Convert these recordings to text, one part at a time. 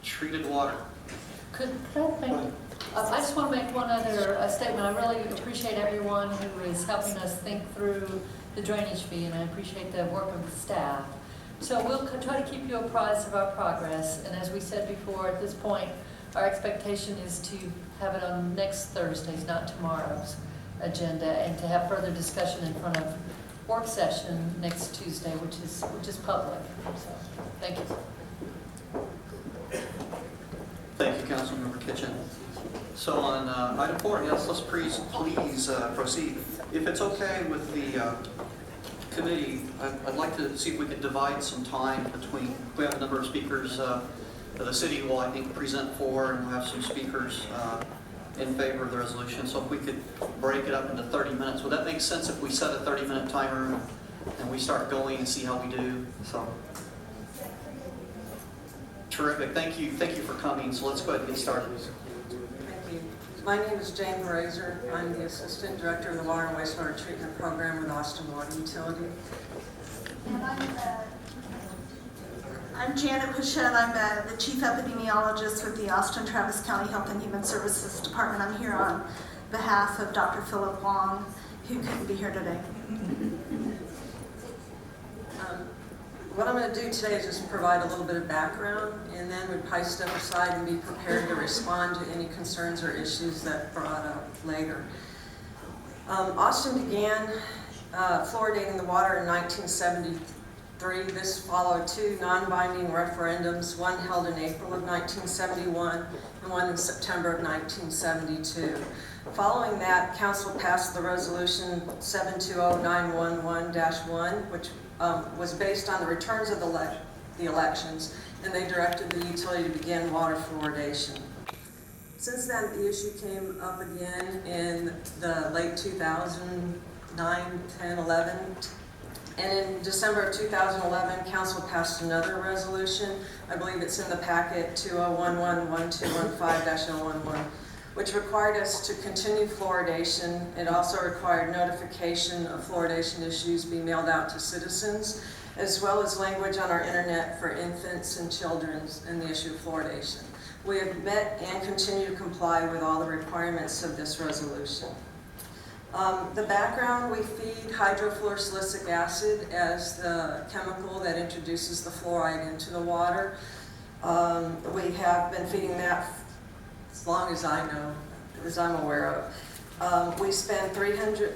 treated water. Could I make, I just want to make one other statement. I really appreciate everyone who is helping us think through the drainage fee, and I appreciate the work of the staff. So we'll try to keep you apprised of our progress, and as we said before, at this point, our expectation is to have it on next Thursday's, not tomorrow's, agenda, and to have further discussion in front of work session next Tuesday, which is public. So, thank you. Thank you, Councilmember Kitchen. So on item 4, yes, let's please proceed. If it's okay with the committee, I'd like to see if we could divide some time between, we have a number of speakers the city will, I think, present for, and we'll have some speakers in favor of the resolution. So if we could break it up into 30 minutes, would that make sense if we set a 30-minute timer and we start going and see how we do? So, terrific. Thank you for coming. So let's go ahead and get started. Thank you. My name is Jane Brazier. I'm the Assistant Director of the Water and Wastewater Treatment Program with Austin Water Utility. And I'm Janet Pichette. I'm the Chief Epidemiologist with the Austin Travis County Health and Human Services Department. I'm here on behalf of Dr. Philip Wong, who couldn't be here today. What I'm going to do today is just provide a little bit of background, and then we'd probably step aside and be prepared to respond to any concerns or issues that brought up later. Austin began fluoridating the water in 1973. This followed 2 non-binding referendums, one held in April of 1971 and one in September of 1972. Following that, Council passed the resolution 720911-1, which was based on the returns of the elections, and they directed the utility to begin water fluoridation. Since then, the issue came up again in the late 2009, 10, 11, and in December of 2011, Council passed another resolution. I believe it's in the packet, 2011-1215-011, which required us to continue fluoridation. It also required notification of fluoridation issues be mailed out to citizens, as well as language on our internet for infants and children in the issue of fluoridation. We have met and continue to comply with all the requirements of this resolution. The background, we feed hydrofluorosilicic acid as the chemical that introduces the fluoride into the water. We have been feeding that as long as I know, as I'm aware of. We spent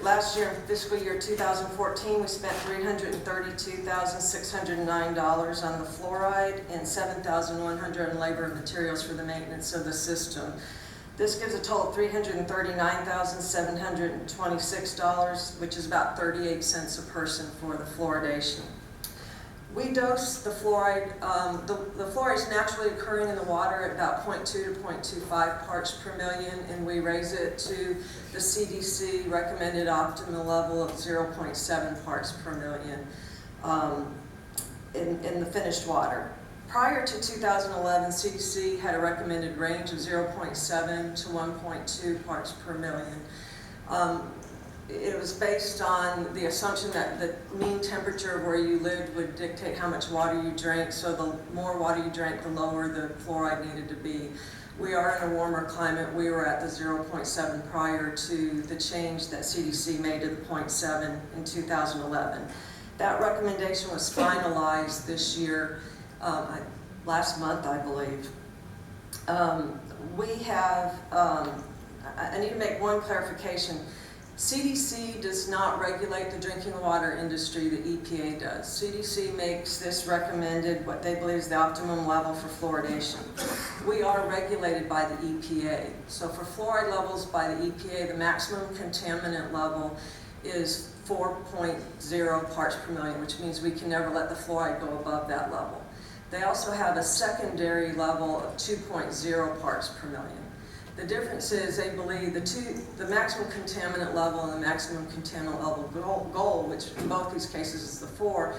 last year, fiscal year 2014, we spent $332,609 on the fluoride and $7,100 on labor and materials for the maintenance of the system. This gives a total of $339,726, which is about 38 cents a person for the fluoridation. We dose the fluoride, the fluoride is naturally occurring in the water at about 0.2 to 0.25 parts per million, and we raise it to the CDC recommended optimal level of 0.7 parts per million in the finished water. Prior to 2011, CDC had a recommended range of 0.7 to 1.2 parts per million. It was based on the assumption that the mean temperature of where you lived would dictate how much water you drank, so the more water you drank, the lower the fluoride needed to be. We are in a warmer climate. We were at the 0.7 prior to the change that CDC made to the 0.7 in 2011. That recommendation was finalized this year, last month, I believe. I need to make one clarification. CDC does not regulate the drinking water industry, the EPA does. CDC makes this recommended, what they believe is the optimum level for fluoridation. We are regulated by the EPA. So for fluoride levels by the EPA, the maximum contaminant level is 4.0 parts per million, which means we can never let the fluoride go above that level. They also have a secondary level of 2.0 parts per million. The difference is they believe the maximum contaminant level and the maximum contaminant level goal, which in both these cases is the 4,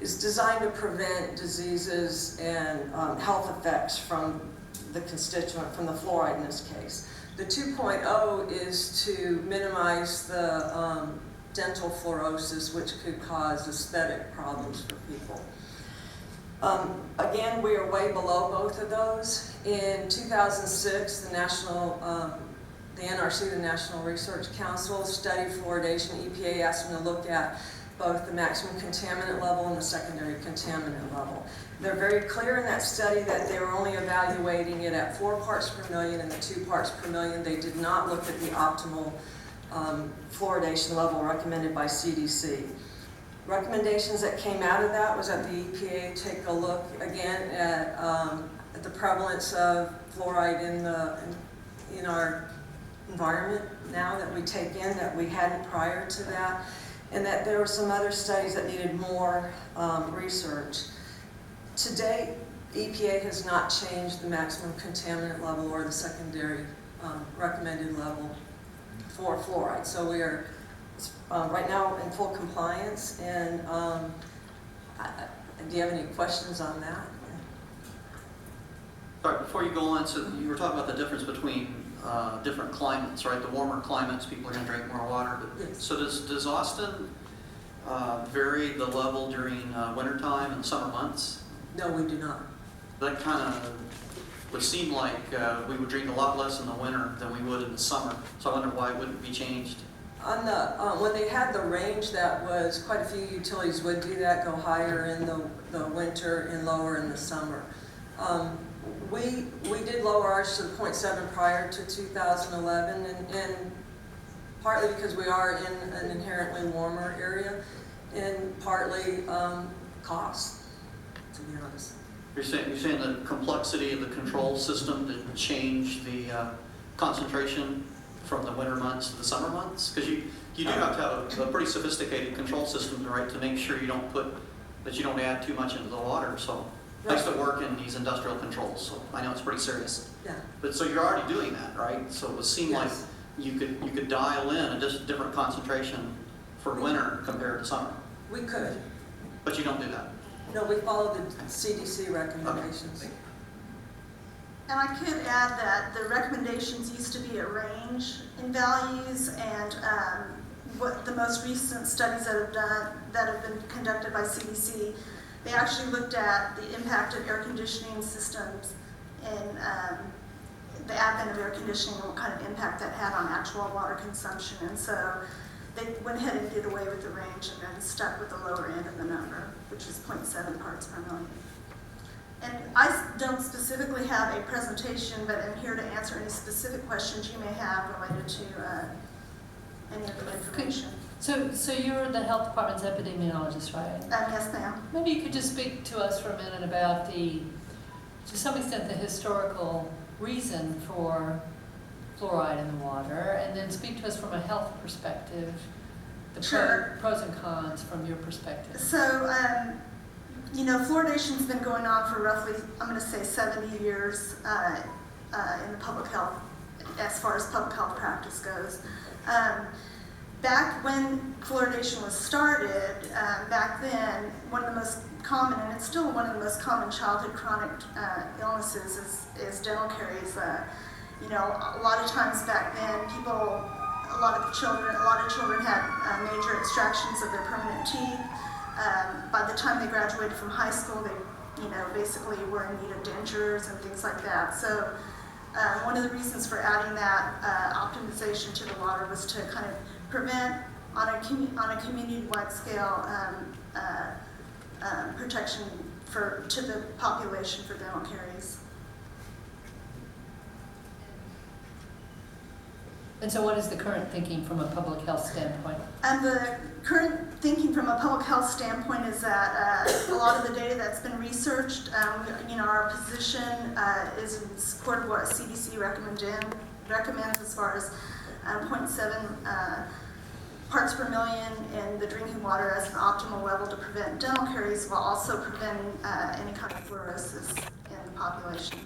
is designed to prevent diseases and health effects from the constituent, from the fluoride in this case. The 2.0 is to minimize the dental fluorosis, which could cause aesthetic problems for people. Again, we are way below both of those. In 2006, the NRC, the National Research Council, studied fluoridation. EPA asked them to look at both the maximum contaminant level and the secondary contaminant level. They're very clear in that study that they were only evaluating it at 4 parts per million and the 2 parts per million. They did not look at the optimal fluoridation level recommended by CDC. Recommendations that came out of that was that the EPA take a look again at the prevalence of fluoride in our environment now that we take in that we hadn't prior to that, and that there were some other studies that needed more research. To date, EPA has not changed the maximum contaminant level or the secondary recommended level for fluoride. So we are right now in full compliance, and do you have any questions on that? Sorry, before you go on, so you were talking about the difference between different climates, right? The warmer climates, people are going to drink more water. But, Yes. so does Austin vary the level during wintertime and summer months? No, we do not. That kind of would seem like we would drink a lot less in the winter than we would in the summer. So I wonder why it wouldn't be changed. On the when they had the range, that was quite a few utilities would do that, go higher in the winter and lower in the summer. We did lower ours to the 0.7 prior to 2011, and partly because we are in an inherently warmer area, and partly cost, to be honest. You're saying the complexity of the control system didn't change the concentration from the winter months to the summer months? Because you do have to have a pretty sophisticated control system, right, to make sure you don't add too much into the water. So I used to work in these industrial controls, so I know it's pretty serious. Yeah. But so you're already doing that, right? So it would seem Yes. like you could dial in a just different concentration for winter compared to summer, We could. but you don't do that. No, we follow the CDC recommendations. Okay. And I could add that the recommendations used to be a range in values, and what the most recent studies that have been conducted by CDC, they actually looked at the impact of air conditioning systems and the advent of air conditioning and what kind of impact that had on actual water consumption. And so they went ahead and did away with the range and then stuck with the lower end of the number, which is 0.7 parts per million. And I don't specifically have a presentation, but I'm here to answer any specific questions you may have related to any of the information. So you're the health department's epidemiologist, right? Yes, ma'am. Maybe you could just speak to us for a minute about to some extent, the historical reason for fluoride in the water, and then speak to us from a health perspective, the Sure. pros and cons from your perspective. So, fluoridation's been going on for roughly, I'm going to say 70 years in the public health, as far as public health practice goes. Back when fluoridation was started, back then, one of the most common, and it's still one of the most common childhood chronic illnesses is dental caries. A lot of times back then, a lot of children had major extractions of their permanent teeth. By the time they graduated from high school, they, basically were in need of dentures and things like that. So one of the reasons for adding that optimization to the water was to kind of prevent, on a community-wide scale, protection to the population for dental caries. And so what is the current thinking from a public health standpoint? And the current thinking from a public health standpoint is that a lot of the data that's been researched, our position is in support of what CDC recommends as far as 0.7 parts per million in the drinking water as an optimal level to prevent dental caries while also preventing any kind of fluorosis in the population.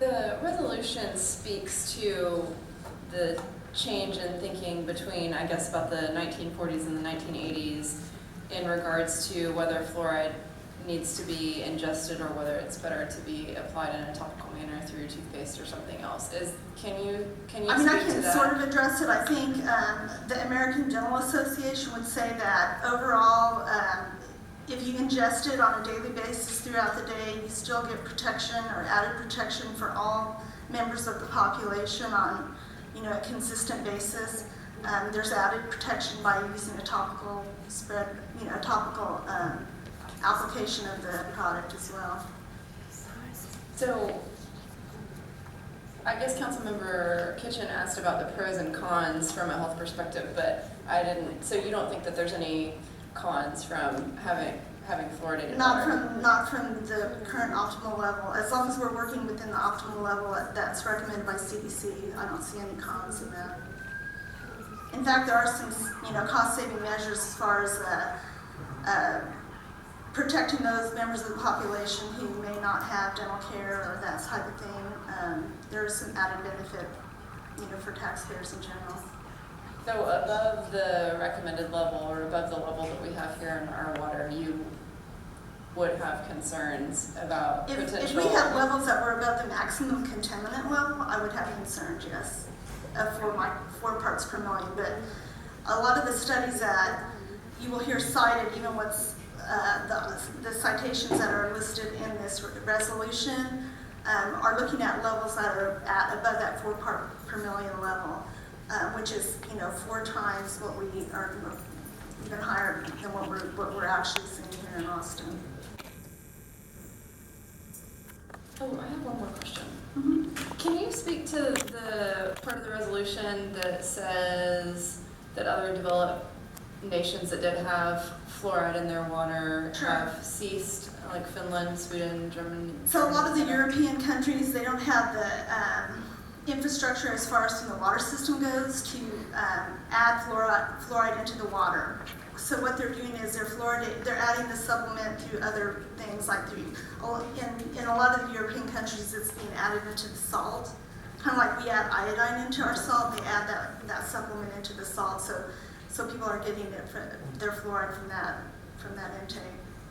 The resolution speaks to the change in thinking between, I guess, about the 1940s and the 1980s in regards to whether fluoride needs to be ingested or whether it's better to be applied in a topical manner through toothpaste or something else. Can you I mean, I speak to can that? sort of address it. I think the American Dental Association would say that overall, if you ingest it on a daily basis throughout the day, you still get protection or added protection for all members of the population on, a consistent basis. There's added protection by using a topical spread, a topical application of the product as well. So, I guess Councilmember Kitchen asked about the pros and cons from a health perspective, but I didn't. So you don't think that there's any cons from having fluoridated water? Not from the current optimal level. As long as we're working within the optimal level that's recommended by CDC, I don't see any cons in that. In fact, there are some, cost-saving measures as far as protecting those members of the population who may not have dental care or that type of thing. There is some added benefit, for taxpayers in general. So above the recommended level or above the level that we have here in our water, you would have concerns about potential... If we had levels that were above the maximum contaminant level, I would have concerns, yes, for 4 parts per million. But a lot of the studies that you will hear cited, even what's the citations that are listed in this resolution, are looking at levels that are at above that 4 part per million level. Which is, 4 times what we are, even higher than what we're actually seeing here in Austin. Oh, I have one more question. Mm-hmm. Can you speak to the part of the resolution that says that other developed nations that did have fluoride in their water Sure. have ceased, like Finland, Sweden, Germany? So a lot of the European countries, they don't have the infrastructure as far as the water system goes to add fluoride into the water. So what they're doing is they're adding the supplement through other things like in a lot of the European countries it's being added into the salt. Kind of like we add iodine into our salt, they add that supplement into the salt. So people are getting their fluoride from that intake.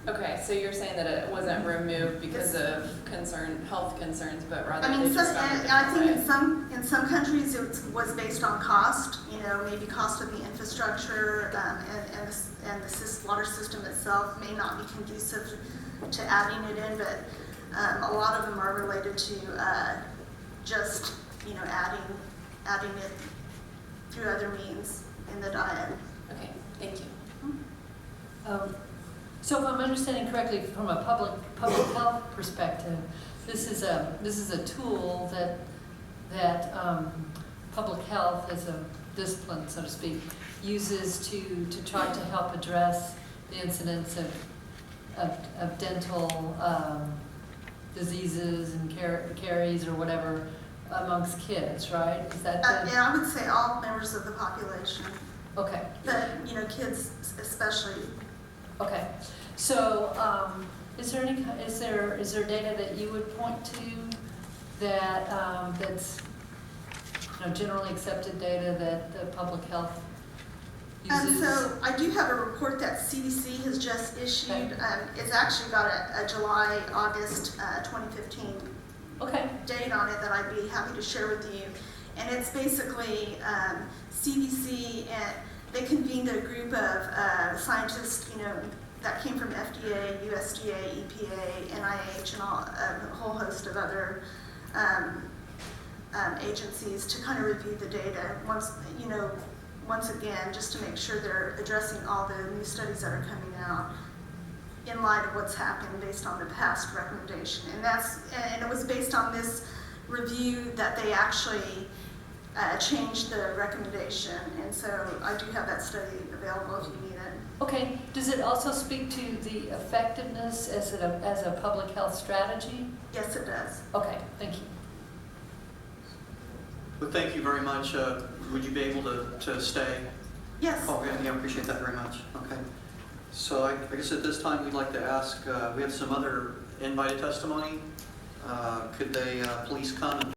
Okay, so you're saying that it wasn't removed because of health concerns, but rather I mean, they just found a I different think way. in some countries it was based on cost, maybe cost of the infrastructure and the water system itself may not be conducive to adding it in, but a lot of them are related to just adding it through other means in the diet. Okay, thank you. So if I'm understanding correctly, from a public health perspective, this is a tool that public health as a discipline, so to speak, uses to try to help address the incidence of dental diseases and caries or whatever amongst kids, right? Is that Yeah, I would say all members of the population, okay? but kids especially. Okay, so is there data that you would point to that's generally accepted data that the public health uses? So I do have a report that CDC has just issued. Okay. It's actually got a July-August 2015 date on it that I'd be happy to share with you. And it's basically CDC, and they convened a group of scientists, that came from FDA, USDA, EPA, NIH, and a whole host of other agencies to kind of review the data once again, just to make sure they're addressing all the new studies that are coming out in light of what's happened based on the past recommendation. And it was based on this review that they actually changed the recommendation. And so I do have that study available if you need it. Okay, does it also speak to the effectiveness as a public health strategy? Yes, it does. Okay, thank you. Well, thank you very much. Would you be able to stay? Yes. Oh, yeah, I appreciate that very much. Okay. So I guess at this time we'd like to ask, we have some other invited testimony. Could they please come and